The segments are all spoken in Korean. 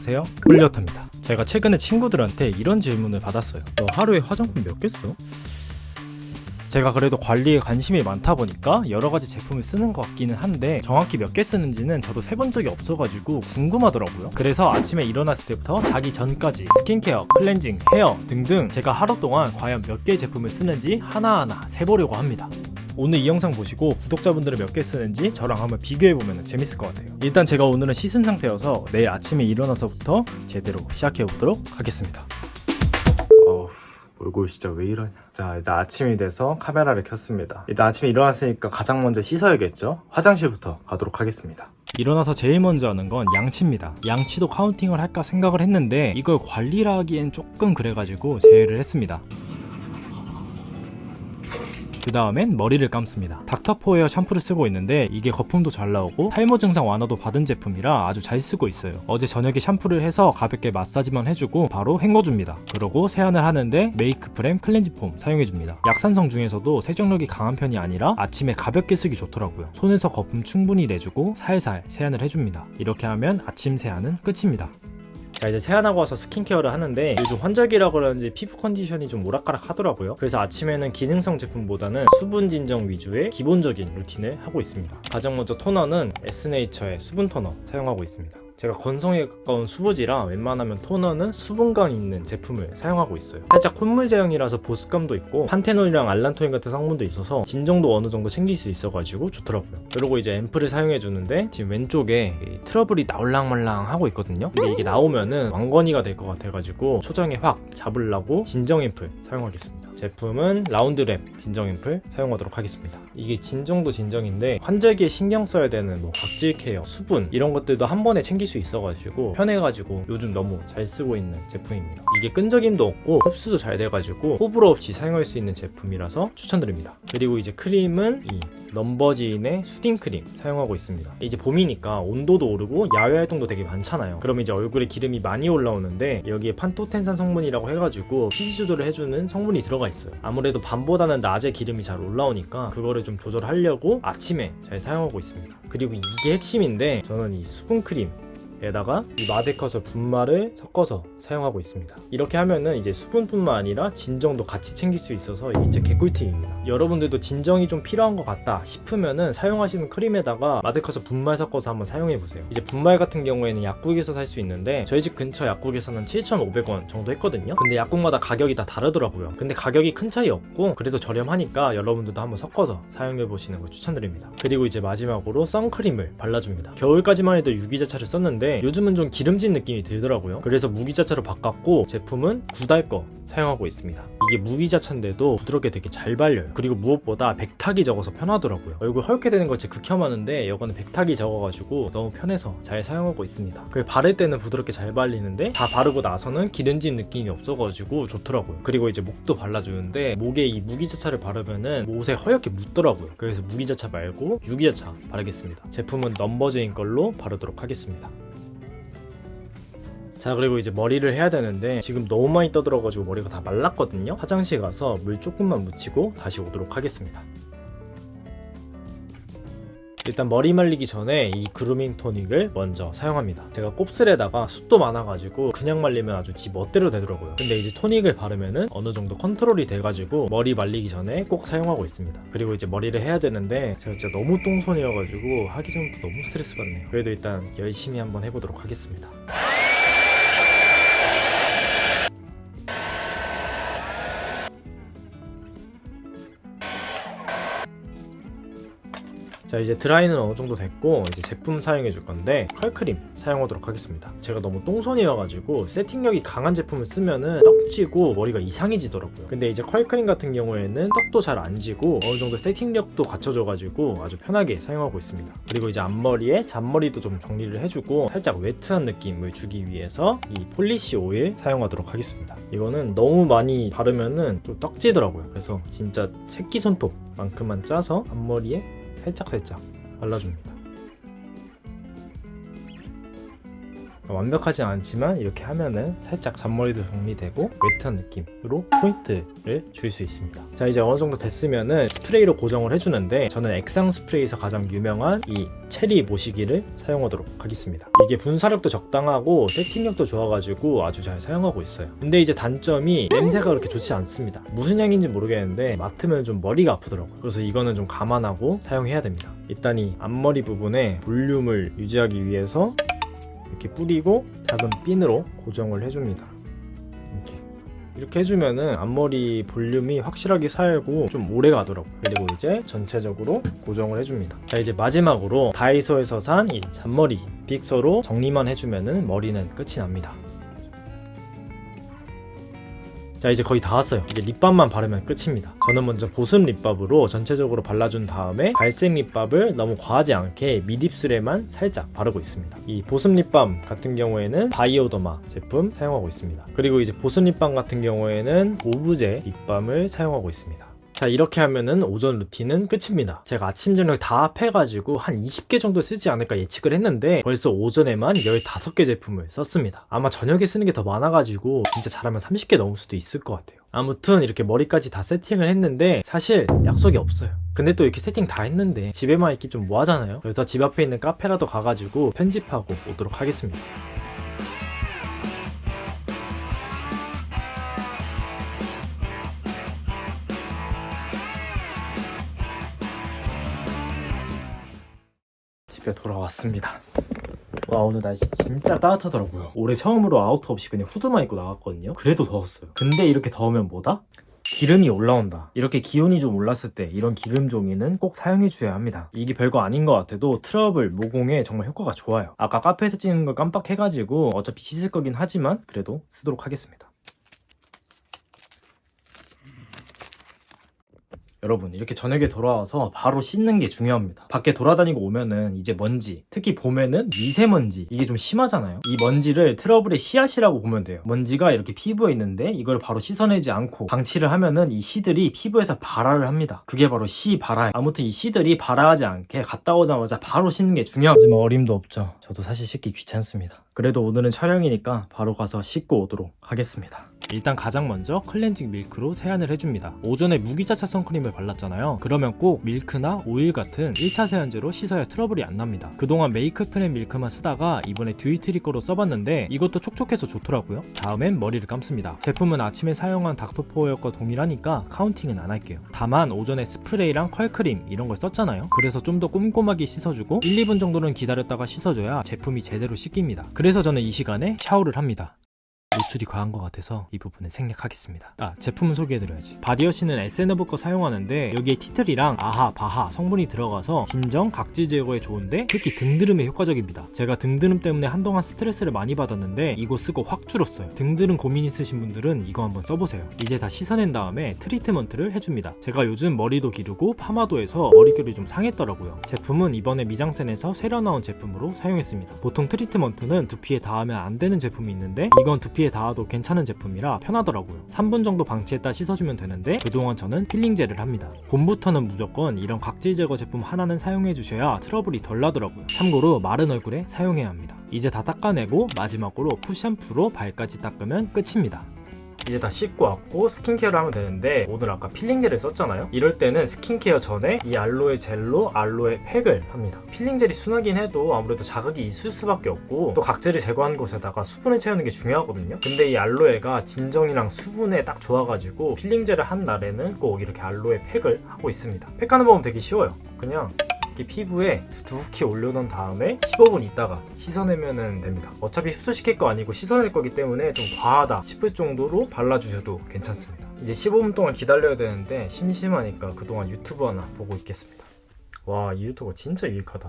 안녕하세요, 홀리어터입니다. 제가 최근에 친구들한테 이런 질문을 받았어요. 너 하루에 화장품 몇 개 써? 제가 그래도 관리에 관심이 많다 보니까 여러가지 제품을 쓰는 것 같기는 한데 정확히 몇 개 쓰는지는 저도 세본 적이 없어가지고 궁금하더라고요. 그래서 아침에 일어났을 때부터 자기 전까지 스킨케어, 클렌징, 헤어 등등 제가 하루 동안 과연 몇 개의 제품을 쓰는지 하나하나 세보려고 합니다. 오늘 이 영상 보시고 구독자분들은 몇 개 쓰는지 저랑 한번 비교해보면 재밌을 것 같아요. 일단 제가 오늘은 씻은 상태여서 내일 아침에 일어나서부터 제대로 시작해보도록 하겠습니다. 얼굴 진짜 왜 이러냐. 자, 일단 아침이 돼서 카메라를 켰습니다. 일단 아침에 일어났으니까 가장 먼저 씻어야겠죠? 화장실부터 가도록 하겠습니다. 일어나서 제일 먼저 하는 건 양치입니다. 양치도 카운팅을 할까 생각을 했는데 이걸 관리를 하기엔 조금 그래가지고 제외를 했습니다. 그 다음엔 머리를 감습니다. 닥터포 헤어 샴푸를 쓰고 있는데 이게 거품도 잘 나오고 탈모 증상 완화도 받은 제품이라 아주 잘 쓰고 있어요. 어제 저녁에 샴푸를 해서 가볍게 마사지만 해주고 바로 헹궈줍니다. 그러고 세안을 하는데 메이크 프렘 클렌징 폼 사용해줍니다. 약산성 중에서도 세정력이 강한 편이 아니라 아침에 가볍게 쓰기 좋더라고요. 손에서 거품 충분히 내주고 살살 세안을 해줍니다. 이렇게 하면 아침 세안은 끝입니다. 자, 이제 세안하고 와서 스킨케어를 하는데 요즘 환절기라 그런지 피부 컨디션이 좀 오락가락 하더라고요. 그래서 아침에는 기능성 제품보다는 수분 진정 위주의 기본적인 루틴을 하고 있습니다. 가장 먼저 토너는 에스네이처의 수분 토너 사용하고 있습니다. 제가 건성에 가까운 수부지라 웬만하면 토너는 수분감 있는 제품을 사용하고 있어요. 살짝 콧물 제형이라서 보습감도 있고 판테놀이랑 알란토인 같은 성분도 있어서 진정도 어느 정도 챙길 수 있어가지고 좋더라고요. 그리고 이제 앰플을 사용해주는데 지금 왼쪽에 트러블이 나올랑말랑 하고 있거든요. 근데 이게 나오면은 왕건이가 될 것 같아가지고 초장에 확 잡으려고 진정 앰플 사용하겠습니다. 제품은 라운드랩 진정 앰플 사용하도록 하겠습니다. 이게 진정도 진정인데 환절기에 신경 써야 되는 뭐 각질 케어, 수분 이런 것들도 한 번에 챙길 수 있어가지고 편해가지고 요즘 너무 잘 쓰고 있는 제품입니다. 이게 끈적임도 없고 흡수도 잘 돼가지고 호불호 없이 사용할 수 있는 제품이라서 추천드립니다. 그리고 이제 크림은 이 넘버지인의 수딩 크림 사용하고 있습니다. 이제 봄이니까 온도도 오르고 야외 활동도 되게 많잖아요. 그럼 이제 얼굴에 기름이 많이 올라오는데 여기에 판토텐산 성분이라고 해가지고 피지 조절을 해주는 성분이 들어가 있어요. 아무래도 밤보다는 낮에 기름이 잘 올라오니까 그거를 좀 조절하려고 아침에 잘 사용하고 있습니다. 그리고 이게 핵심인데 저는 이 수분 크림 에다가 이 마데커서 분말을 섞어서 사용하고 있습니다. 이렇게 하면은 이제 수분뿐만 아니라 진정도 같이 챙길 수 있어서 이게 진짜 개꿀팁입니다. 여러분들도 진정이 좀 필요한 것 같다 싶으면은 사용하시는 크림에다가 마데커서 분말 섞어서 한번 사용해보세요. 이제 분말 같은 경우에는 약국에서 살 수 있는데 저희 집 근처 약국에서는 7,500원 정도 했거든요. 근데 약국마다 가격이 다 다르더라고요. 근데 가격이 큰 차이 없고 그래도 저렴하니까 여러분들도 한번 섞어서 사용해보시는 걸 추천드립니다. 그리고 이제 마지막으로 선크림을 발라줍니다. 겨울까지만 해도 유기자차를 썼는데 요즘은 좀 기름진 느낌이 들더라고요. 그래서 무기자차로 바꿨고 제품은 구달 거 사용하고 있습니다. 이게 무기자차인데도 부드럽게 되게 잘 발려요. 그리고 무엇보다 백탁이 적어서 편하더라고요. 얼굴 헐게 되는 거 진짜 극혐하는데 이거는 백탁이 적어가지고 너무 편해서 잘 사용하고 있습니다. 그리고 바를 때는 부드럽게 잘 발리는데 다 바르고 나서는 기름진 느낌이 없어가지고 좋더라고요. 그리고 이제 목도 발라주는데 목에 이 무기자차를 바르면은 옷에 허옇게 묻더라고요. 그래서 무기자차 말고 유기자차 바르겠습니다. 제품은 넘버즈인 걸로 바르도록 하겠습니다. 자, 그리고 이제 머리를 해야 되는데 지금 너무 많이 떠들어가지고 머리가 다 말랐거든요. 화장실 가서 물 조금만 묻히고 다시 오도록 하겠습니다. 일단 머리 말리기 전에 이 그루밍 토닉을 먼저 사용합니다. 제가 곱슬에다가 숱도 많아가지고 그냥 말리면 아주 지 멋대로 되더라고요. 근데 이제 토닉을 바르면은 어느 정도 컨트롤이 돼가지고 머리 말리기 전에 꼭 사용하고 있습니다. 그리고 이제 머리를 해야 되는데 제가 진짜 너무 똥손이어가지고 하기 전부터 너무 스트레스 받네요. 그래도 일단 열심히 한번 해보도록 하겠습니다. 자, 이제 드라이는 어느 정도 됐고 이제 제품 사용해 줄 건데 컬크림 사용하도록 하겠습니다. 제가 너무 똥손이어가지고 세팅력이 강한 제품을 쓰면은 떡지고 머리가 이상해지더라고요. 근데 이제 컬크림 같은 경우에는 떡도 잘 안 지고 어느 정도 세팅력도 갖춰져가지고 아주 편하게 사용하고 있습니다. 그리고 이제 앞머리에 잔머리도 좀 정리를 해주고 살짝 웨트한 느낌을 주기 위해서 이 폴리시 오일 사용하도록 하겠습니다. 이거는 너무 많이 바르면은 또 떡지더라고요. 그래서 진짜 새끼손톱만큼만 짜서 앞머리에 살짝 발라줍니다. 완벽하진 않지만 이렇게 하면은 살짝 잔머리도 정리되고 웨트한 느낌으로 포인트를 줄 수 있습니다. 자, 이제 어느 정도 됐으면은 스프레이로 고정을 해주는데 저는 액상 스프레이에서 가장 유명한 이 체리 모시기를 사용하도록 하겠습니다. 이게 분사력도 적당하고 세팅력도 좋아가지고 아주 잘 사용하고 있어요. 근데 이제 단점이 냄새가 그렇게 좋지 않습니다. 무슨 향인지 모르겠는데 맡으면 좀 머리가 아프더라고요. 그래서 이거는 좀 감안하고 사용해야 됩니다. 일단 이 앞머리 부분에 볼륨을 유지하기 위해서 이렇게 뿌리고 작은 핀으로 고정을 해줍니다. 이렇게 해주면은 앞머리 볼륨이 확실하게 살고 좀 오래 가더라고요. 그리고 이제 전체적으로 고정을 해줍니다. 자, 이제 마지막으로 다이소에서 산 이 잔머리 빅서로 정리만 해주면은 머리는 끝이 납니다. 자, 이제 거의 다 왔어요. 이제 립밤만 바르면 끝입니다. 저는 먼저 보습 립밥으로 전체적으로 발라준 다음에 발색 립밥을 너무 과하지 않게 mid입술에만 살짝 바르고 있습니다. 이 보습 립밤 같은 경우에는 바이오더마 제품 사용하고 있습니다. 그리고 이제 보습 립밤 같은 경우에는 오브제 립밤을 사용하고 있습니다. 자, 이렇게 하면은 오전 루틴은 끝입니다. 제가 아침 저녁 다 합해가지고 한 20개 정도 쓰지 않을까 예측을 했는데 벌써 오전에만 15개 제품을 썼습니다. 아마 저녁에 쓰는 게 더 많아가지고 진짜 잘하면 30개 넘을 수도 있을 것 같아요. 아무튼 이렇게 머리까지 다 세팅을 했는데 사실 약속이 없어요. 근데 또 이렇게 세팅 다 했는데 집에만 있기 좀 뭐하잖아요. 그래서 집 앞에 있는 카페라도 가가지고 편집하고 오도록 하겠습니다. 집에 돌아왔습니다. 와, 오늘 날씨 진짜 따뜻하더라고요. 올해 처음으로 아우터 없이 그냥 후드만 입고 나갔거든요. 그래도 더웠어요. 근데 이렇게 더우면 뭐다? 기름이 올라온다. 이렇게 기온이 좀 올랐을 때 이런 기름 종이는 꼭 사용해 주셔야 합니다. 이게 별거 아닌 것 같아도 트러블 모공에 정말 효과가 좋아요. 아까 카페에서 찍는 걸 깜빡해가지고 어차피 씻을 거긴 하지만 그래도 쓰도록 하겠습니다. 여러분, 이렇게 저녁에 돌아와서 바로 씻는 게 중요합니다. 밖에 돌아다니고 오면은 이제 먼지, 특히 봄에는 미세먼지, 이게 좀 심하잖아요. 이 먼지를 트러블의 씨앗이라고 보면 돼요. 먼지가 이렇게 피부에 있는데 이걸 바로 씻어내지 않고 방치를 하면은 이 씨들이 피부에서 발화를 합니다. 그게 바로 씨 발화. 아무튼 이 씨들이 발화하지 않게 갔다 오자마자 바로 씻는 게 중요하죠. 하지만 어림도 없죠. 저도 사실 씻기 귀찮습니다. 그래도 오늘은 촬영이니까 바로 가서 씻고 오도록 하겠습니다. 일단 가장 먼저 클렌징 밀크로 세안을 해줍니다. 오전에 무기자차 선크림을 발랐잖아요. 그러면 꼭 밀크나 오일 같은 1차 세안제로 씻어야 트러블이 안 납니다. 그동안 메이크프렌 밀크만 쓰다가 이번에 듀이트리 거로 써봤는데 이것도 촉촉해서 좋더라고요. 다음엔 머리를 감습니다. 제품은 아침에 사용한 닥터포어 거 동일하니까 카운팅은 안 할게요. 다만 오전에 스프레이랑 컬크림 이런 걸 썼잖아요. 그래서 좀 더 꼼꼼하게 씻어주고 1, 2분 정도는 기다렸다가 씻어줘야 제품이 제대로 씻깁니다. 그래서 저는 이 시간에 샤워를 합니다. 노출이 과한 것 같아서 이 부분은 생략하겠습니다. 제품은 소개해드려야지. 바디워시는 에센어브 거 사용하는데 여기에 티트리랑 아하, 바하 성분이 들어가서 진정, 각질 제거에 좋은데 특히 등드름에 효과적입니다. 제가 등드름 때문에 한동안 스트레스를 많이 받았는데 이거 쓰고 확 줄었어요. 등드름 고민 있으신 분들은 이거 한번 써보세요. 이제 다 씻어낸 다음에 트리트먼트를 해줍니다. 제가 요즘 머리도 기르고 파마도 해서 머릿결이 좀 상했더라고요. 제품은 이번에 미장센에서 새로 나온 제품으로 사용했습니다. 보통 트리트먼트는 두피에 닿으면 안 되는 제품이 있는데 이건 두피에 닿아도 괜찮은 제품이라 편하더라고요. 3분 정도 방치했다 씻어주면 되는데 그동안 저는 필링젤을 합니다. 봄부터는 무조건 이런 각질 제거 제품 하나는 사용해 주셔야 트러블이 덜 나더라고요. 참고로 마른 얼굴에 사용해야 합니다. 이제 다 닦아내고 마지막으로 푸샴푸로 발까지 닦으면 끝입니다. 이제 다 씻고 왔고 스킨케어를 하면 되는데 오늘 아까 필링젤을 썼잖아요. 이럴 때는 스킨케어 전에 이 알로에 젤로 알로에 팩을 합니다. 필링젤이 순하긴 해도 아무래도 자극이 있을 수밖에 없고 또 각질을 제거한 곳에다가 수분을 채우는 게 중요하거든요. 근데 이 알로에가 진정이랑 수분에 딱 좋아가지고 필링젤을 한 날에는 꼭 이렇게 알로에 팩을 하고 있습니다. 팩하는 법은 되게 쉬워요. 그냥 이렇게 피부에 두둑히 올려놓은 다음에 15분 있다가 씻어내면 됩니다. 어차피 흡수시킬 거 아니고 씻어낼 거기 때문에 좀 과하다 싶을 정도로 발라주셔도 괜찮습니다. 이제 15분 동안 기다려야 되는데 심심하니까 그동안 유튜브 하나 보고 있겠습니다. 와, 이 유튜버 진짜 유익하다.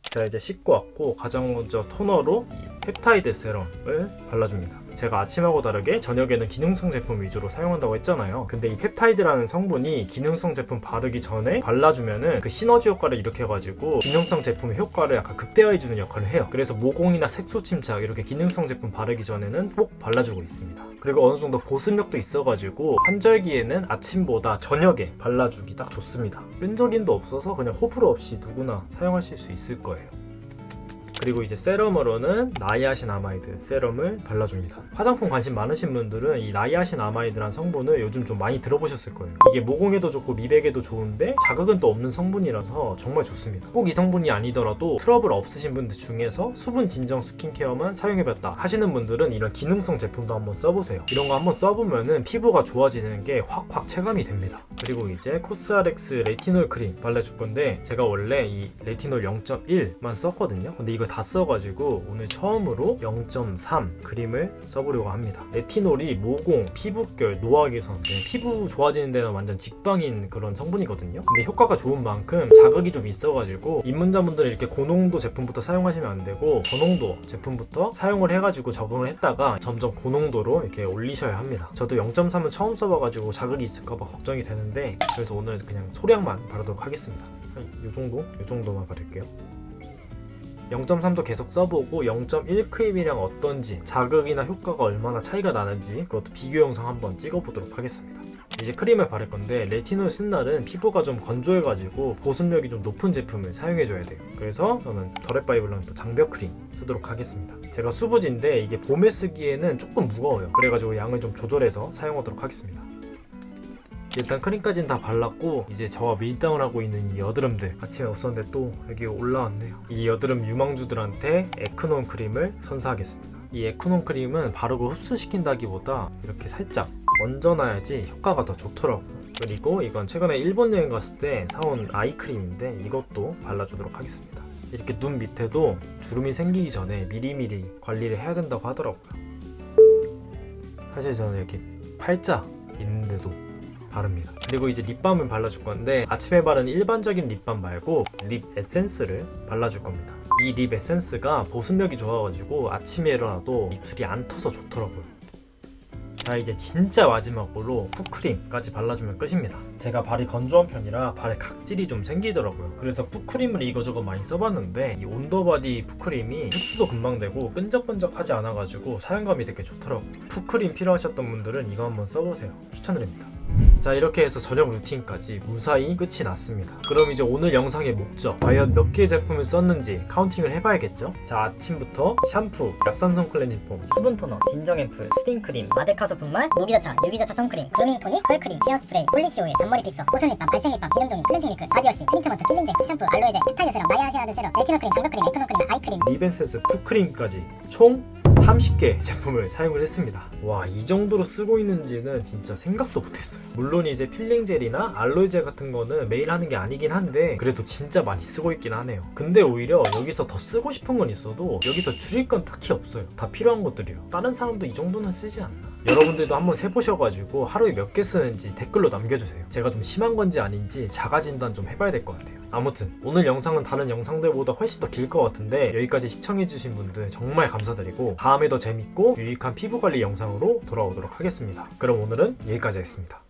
자, 이제 씻고 왔고 가장 먼저 토너로 이 펩타이드 세럼을 발라줍니다. 제가 아침하고 다르게 저녁에는 기능성 제품 위주로 사용한다고 했잖아요. 근데 이 펩타이드라는 성분이 기능성 제품 바르기 전에 발라주면은 그 시너지 효과를 일으켜가지고 기능성 제품의 효과를 약간 극대화해주는 역할을 해요. 그래서 모공이나 색소 침착 이렇게 기능성 제품 바르기 전에는 꼭 발라주고 있습니다. 그리고 어느 정도 보습력도 있어가지고 환절기에는 아침보다 저녁에 발라주기 딱 좋습니다. 끈적임도 없어서 그냥 호불호 없이 누구나 사용하실 수 있을 거예요. 그리고 이제 세럼으로는 나이아신아마이드 세럼을 발라줍니다. 화장품 관심 많으신 분들은 이 나이아신아마이드란 성분을 요즘 좀 많이 들어보셨을 거예요. 이게 모공에도 좋고 미백에도 좋은데 자극은 또 없는 성분이라서 정말 좋습니다. 꼭 이 성분이 아니더라도 트러블 없으신 분들 중에서 수분 진정 스킨케어만 사용해봤다 하시는 분들은 이런 기능성 제품도 한번 써보세요. 이런 거 한번 써보면은 피부가 좋아지는 게 확확 체감이 됩니다. 그리고 이제 코스알엑스 레티놀 크림 발라줄 건데 제가 원래 이 레티놀 0.1만 썼거든요. 근데 이거 다 써가지고 오늘 처음으로 0.3 크림을 써보려고 합니다. 레티놀이 모공, 피부결, 노화 개선, 피부 좋아지는 데는 완전 직방인 그런 성분이거든요. 근데 효과가 좋은 만큼 자극이 좀 있어가지고 입문자분들은 이렇게 고농도 제품부터 사용하시면 안 되고 저농도 제품부터 사용을 해가지고 적응을 했다가 점점 고농도로 이렇게 올리셔야 합니다. 저도 0.3은 처음 써봐가지고 자극이 있을까봐 걱정이 되는데 그래서 오늘 그냥 소량만 바르도록 하겠습니다. 이 정도만 바를게요. 0.3도 계속 써보고 0.1 크림이랑 어떤지 자극이나 효과가 얼마나 차이가 나는지 그것도 비교 영상 한번 찍어보도록 하겠습니다. 이제 크림을 바를 건데 레티놀 쓴 날은 피부가 좀 건조해가지고 보습력이 좀 높은 제품을 사용해줘야 돼요. 그래서 저는 더랩바이블런트 장벽 크림 쓰도록 하겠습니다. 제가 수부지인데 이게 봄에 쓰기에는 조금 무거워요. 그래가지고 양을 좀 조절해서 사용하도록 하겠습니다. 일단 크림까지는 다 발랐고 이제 저와 밀당을 하고 있는 이 여드름들 아침에 없었는데 또 여기 올라왔네요. 이 여드름 유망주들한테 에크논 크림을 선사하겠습니다. 이 에크논 크림은 바르고 흡수시킨다기보다 이렇게 살짝 얹어놔야지 효과가 더 좋더라고요. 그리고 이건 최근에 일본 여행 갔을 때 사온 아이크림인데 이것도 발라주도록 하겠습니다. 이렇게 눈 밑에도 주름이 생기기 전에 미리미리 관리를 해야 된다고 하더라고요. 사실 저는 이렇게 팔자 있는데도 바릅니다. 그리고 이제 립밤을 발라줄 건데 아침에 바르는 일반적인 립밤 말고 립 에센스를 발라줄 겁니다. 이 립 에센스가 보습력이 좋아가지고 아침에 일어나도 입술이 안 터서 좋더라고요. 자, 이제 진짜 마지막으로 풋크림까지 발라주면 끝입니다. 제가 발이 건조한 편이라 발에 각질이 좀 생기더라고요. 그래서 풋크림을 이거저거 많이 써봤는데 이 온더바디 풋크림이 흡수도 금방 되고 끈적끈적하지 않아가지고 사용감이 되게 좋더라고요. 풋크림 필요하셨던 분들은 이거 한번 써보세요. 추천드립니다. 자, 이렇게 해서 저녁 루틴까지 무사히 끝이 났습니다. 그럼 이제 오늘 영상의 목적, 과연 몇 개의 제품을 썼는지 카운팅을 해봐야겠죠? 자, 아침부터 샴푸, 약산성 클렌징 폼, 수분 토너, 진정 앰플, 스팀 크림, 마데카소 분말, 무기자차, 유기자차 선크림, 그루밍 토닉, 컬크림, 헤어스프레이, 볼리시 오일, 잔머리 픽서, 보습 립밤, 발색 립밤, 기름 종이, 클렌징 밀크, 바디워시, 트리트먼트, 필링 젤, 푸샴푸, 알로에 젤, 펩타이드 세럼, 나이아신아드 세럼, 레티놀 크림, 장벽 크림, 에크논 크림, 아이크림, 립앤센스 풋크림까지 총 30개 제품을 사용을 했습니다. 와, 이 정도로 쓰고 있는지는 진짜 생각도 못했어요. 물론 이제 필링 젤이나 알로에 젤 같은 거는 매일 하는 게 아니긴 한데 그래도 진짜 많이 쓰고 있긴 하네요. 근데 오히려 여기서 더 쓰고 싶은 건 있어도 여기서 줄일 건 딱히 없어요. 다 필요한 것들이요. 다른 사람도 이 정도는 쓰지 않나? 여러분들도 한번 세보셔가지고 하루에 몇 개 쓰는지 댓글로 남겨주세요. 제가 좀 심한 건지 아닌지 자가 진단 좀 해봐야 될 것 같아요. 아무튼 오늘 영상은 다른 영상들보다 훨씬 더 길 것 같은데 여기까지 시청해주신 분들 정말 감사드리고 다음에 더 재밌고 유익한 피부관리 영상으로 돌아오도록 하겠습니다. 그럼 오늘은 여기까지 하겠습니다.